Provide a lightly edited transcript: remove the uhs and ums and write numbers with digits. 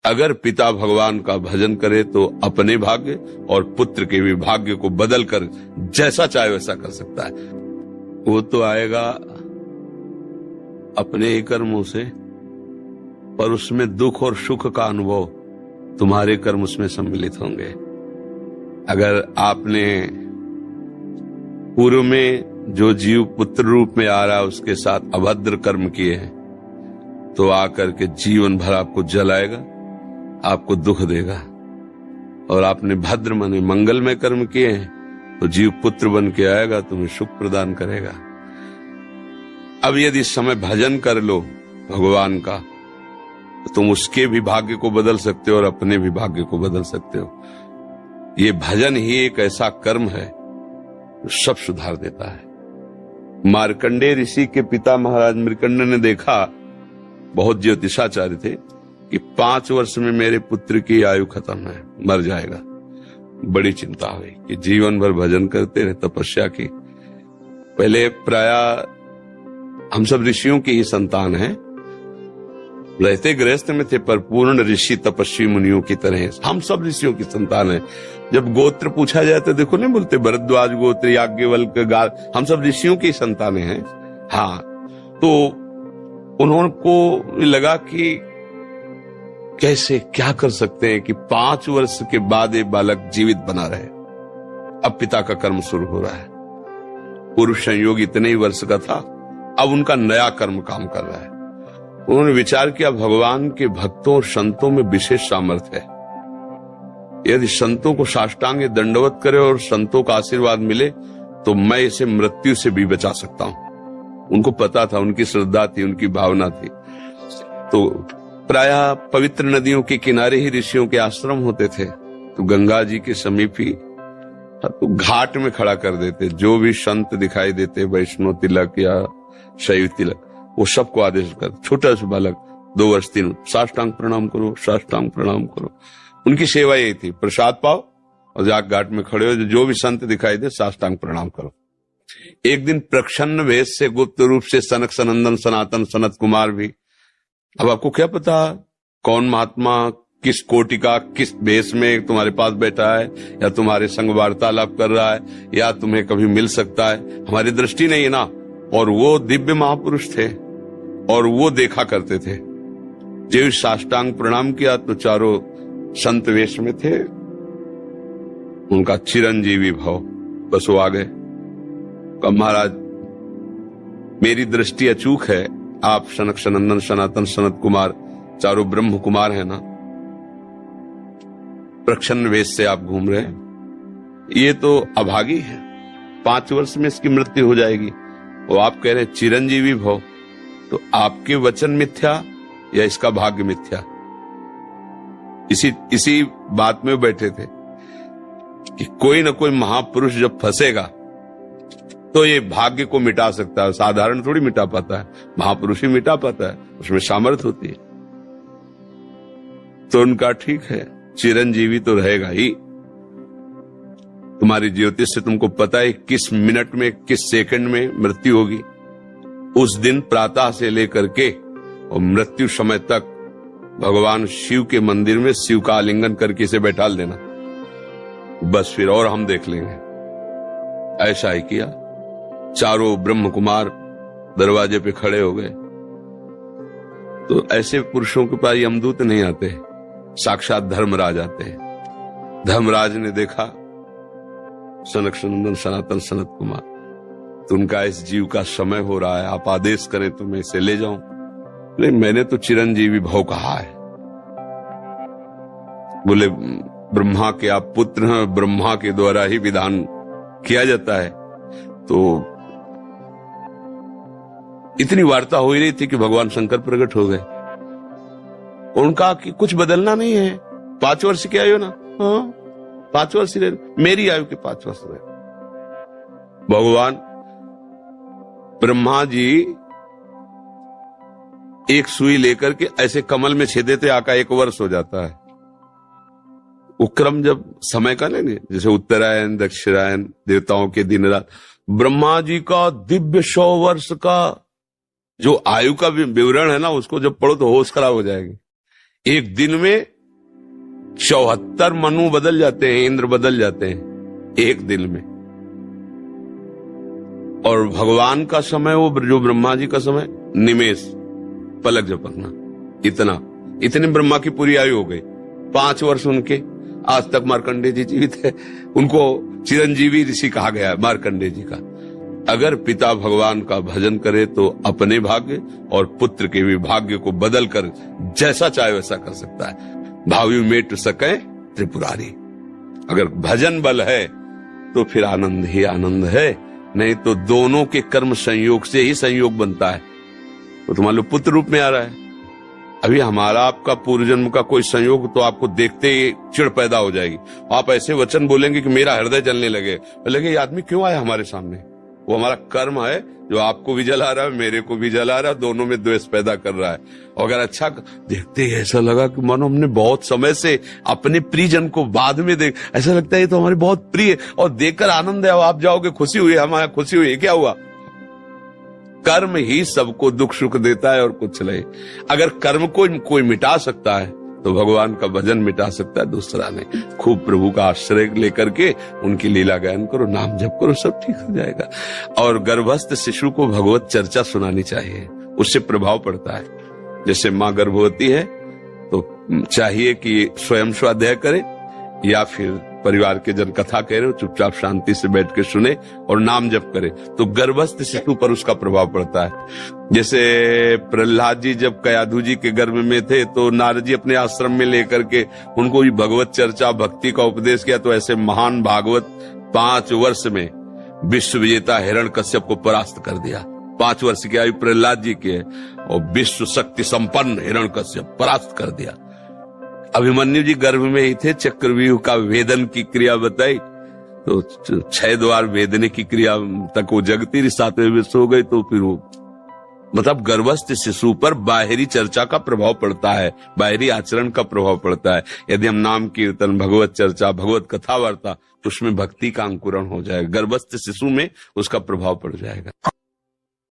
अगर पिता भगवान का भजन करे तो अपने भाग्य और पुत्र के भी भाग्य को बदल कर जैसा चाहे वैसा कर सकता है। वो तो आएगा अपने ही कर्मों से, पर उसमें दुख और सुख का अनुभव तुम्हारे कर्म उसमें सम्मिलित होंगे। अगर आपने पूर्व में जो जीव पुत्र रूप में आ रहा है उसके साथ अभद्र कर्म किए हैं तो आकर के जीवन भर आपको जलाएगा, आपको दुख देगा। और आपने भद्र माने मंगलमय कर्म किए हैं तो जीव पुत्र बन के आएगा, तुम्हें सुख प्रदान करेगा। अब यदि समय भजन कर लो भगवान का तो तुम उसके भी भाग्य को बदल सकते हो और अपने भी भाग्य को बदल सकते हो। ये भजन ही एक ऐसा कर्म है जो सब सुधार देता है। मार्कंडेय ऋषि के पिता महाराज मृकंड ने देखा, बहुत ज्योतिषाचार्य थे, कि 5 वर्ष में मेरे पुत्र की आयु खत्म है, मर जाएगा। बड़ी चिंता हुई कि जीवन भर भजन करते रहे, तपस्या की। पहले प्राय हम सब ऋषियों की ही संतान हैं, रहते गृहस्थ में थे पर पूर्ण ऋषि तपस्वी मुनियों की तरह हम सब ऋषियों की संतान हैं। जब गोत्र पूछा जाए तो देखो नहीं बोलते भरद्वाज गोत्र, याज्ञवल्क्य, गाल, हम सब ऋषियों की संतानें हैं। हाँ, तो उन्होंने लगा कि कैसे क्या कर सकते हैं कि 5 वर्ष के बाद ये बालक जीवित बना रहे। अब पिता का कर्म शुरू हो रहा है। पूर्व संयोग इतने ही वर्ष का था, अब उनका नया कर्म काम कर रहा है। उन्होंने विचार किया भगवान के भक्तों और संतों में विशेष सामर्थ्य है। यदि संतों को साष्टांग दंडवत करे और संतों का आशीर्वाद मिले तो मैं इसे मृत्यु से भी बचा सकता हूं। उनको पता था, उनकी श्रद्धा थी, उनकी भावना थी। तो प्रायः पवित्र नदियों के किनारे ही ऋषियों के आश्रम होते थे, तो गंगा जी के समीप ही तो घाट में खड़ा कर देते। जो भी संत दिखाई देते, वैष्णव तिलक या शैव तिलक, वो सबको आदेश कर, छोटा सा बालक 2 वर्ष 3, साष्टांग प्रणाम करो, साष्टांग प्रणाम करो। उनकी सेवा यही थी, प्रसाद पाओ और जाके घाट में खड़े हो, जो भी संत दिखाई दे साष्टांग प्रणाम करो। एक दिन प्रच्छन्न वेश से गुप्त रूप से सनक सनंदन सनातन सनत कुमार भी, अब आपको क्या पता कौन महात्मा किस कोटि का किस वेश में तुम्हारे पास बैठा है, या तुम्हारे संग वार्तालाप कर रहा है, या तुम्हें कभी मिल सकता है, हमारी दृष्टि नहीं है ना। और वो दिव्य महापुरुष थे और वो देखा करते थे। जब साष्टांग प्रणाम किया तो चारों संत वेश में थे, उनका चिरंजीवी भाव, बस वो आ गए। कहा महाराज मेरी दृष्टि अचूक है, आप सनक सनंदन सनातन सनत कुमार चारों ब्रह्म कुमार है ना, प्रच्छन्न वेश से आप घूम रहे हैं, ये तो अभागी है, 5 वर्ष में इसकी मृत्यु हो जाएगी। वो आप कह रहे चिरंजीवी भव, तो आपके वचन मिथ्या या इसका भाग्य मिथ्या? इसी बात में बैठे थे कि कोई न कोई महापुरुष जब फंसेगा तो ये भाग्य को मिटा सकता है, साधारण थोड़ी मिटा पाता है, महापुरुष ही मिटा पाता है, उसमें सामर्थ्य होती है। तो उनका ठीक है, चिरंजीवी तो रहेगा ही। तुम्हारी ज्योतिष से तुमको पता है किस मिनट में किस सेकंड में मृत्यु होगी। उस दिन प्रातः से लेकर के और मृत्यु समय तक भगवान शिव के मंदिर में शिव का आलिंगन करके इसे बैठा देना, बस फिर और हम देख लेंगे। ऐसा ही किया। चारों ब्रह्म कुमार दरवाजे पे खड़े हो गए। तो ऐसे पुरुषों के पास यमदूत नहीं आते, साक्षात धर्मराज आते हैं। धर्मराज ने देखा सनक सनंदन सनातन सनत कुमार, तो उनका इस जीव का समय हो रहा है, आप आदेश करें तो मैं इसे ले जाऊं। नहीं, मैंने तो चिरंजीवी भव कहा है। बोले ब्रह्मा के आप पुत्र हैं, ब्रह्मा के द्वारा ही विधान किया जाता है। तो इतनी वार्ता हो ही रही थी कि भगवान शंकर प्रकट हो गए। उनका कि कुछ बदलना नहीं है, 5 वर्ष की आयु ना, हाँ 5 वर्ष रहे, मेरी आयु के 5 वर्ष रहे। भगवान ब्रह्मा जी एक सुई लेकर के ऐसे कमल में छेदे थे, आका 1 वर्ष हो जाता है। वो क्रम जब समय का नहीं, जैसे उत्तरायण दक्षिणायन देवताओं के दिन रात, ब्रह्मा जी का दिव्य 100 वर्ष का जो आयु का विवरण है ना, उसको जब पढ़ो तो होश खराब हो जाएगी। एक दिन में 74 मनु बदल जाते हैं, इंद्र बदल जाते हैं एक दिन में। और भगवान का समय, वो जो ब्रह्मा जी का समय, निमेष, पलक झपकना, इतने ब्रह्मा की पूरी आयु हो गई। 5 वर्ष उनके, आज तक मार्कंडेय जी जीवित है। उनको चिरंजीवी ऋषि कहा गया है मार्कंडेय जी का। अगर पिता भगवान का भजन करे तो अपने भाग्य और पुत्र के भी भाग्य को बदल कर जैसा चाहे वैसा कर सकता है। भावी मेट सके त्रिपुरारी। अगर भजन बल है तो फिर आनंद ही आनंद है, नहीं तो दोनों के कर्म संयोग से ही संयोग बनता है। तो तुम्हारे पुत्र रूप में आ रहा है। अभी हमारा आपका पूर्व जन्म का कोई संयोग तो आपको देखते ही चिढ़ पैदा हो जाएगी। आप ऐसे वचन बोलेंगे कि मेरा हृदय जलने लगे, ये आदमी क्यों आया हमारे सामने? वो हमारा कर्म है जो आपको भी जला रहा है, मेरे को भी जला रहा है, दोनों में द्वेष पैदा कर रहा है। और अगर अच्छा देखते ही ऐसा लगा कि मानो हमने बहुत समय से अपने प्रियजन को बाद में देख, ऐसा लगता है ये तो हमारे बहुत प्रिय, और देखकर आनंद है, आप जाओगे खुशी हुई, हमारा खुशी हुई, क्या हुआ? कर्म ही सबको दुख सुख देता है और कुछ नहीं। अगर कर्म को कोई मिटा सकता है तो भगवान का भजन मिटा सकता है दूसरा नहीं। खूब प्रभु का आश्रय लेकर के उनकी लीला गायन करो, नाम जप करो, सब ठीक हो जाएगा। और गर्भस्थ शिशु को भगवत चर्चा सुनानी चाहिए, उससे प्रभाव पड़ता है। जैसे माँ गर्भवती है तो चाहिए कि स्वयं स्वाध्याय करे या फिर परिवार के जन कथा कह रहे हो, चुपचाप शांति से बैठ के सुने और नाम जप करे, तो गर्भस्थ शिशु पर उसका प्रभाव पड़ता है। जैसे प्रहलाद जी जब कयाधु जी के गर्भ में थे तो नारद जी अपने आश्रम में लेकर के उनको भी भगवत चर्चा भक्ति का उपदेश किया। तो ऐसे महान भागवत 5 वर्ष में विश्व विजेता हिरण्यकश्यप को परास्त कर दिया। 5 वर्ष की आयु प्रहलाद जी की है और विश्व शक्ति संपन्न हिरण्यकश्यप परास्त कर दिया। अभिमन्यु जी गर्भ में ही थे, चक्रव्यूह का वेदन की क्रिया बताई तो 6 द्वार वेदने की क्रिया तक वो जगती रही, 7वें विश्व हो गई। तो फिर वो मतलब गर्भस्थ शिशु पर बाहरी चर्चा का प्रभाव पड़ता है, बाहरी आचरण का प्रभाव पड़ता है। यदि हम नाम कीर्तन, भगवत चर्चा, भगवत कथा वार्ता, तो उसमें भक्ति का अंकुरण हो जाएगा, गर्भस्थ शिशु में उसका प्रभाव पड़ जाएगा।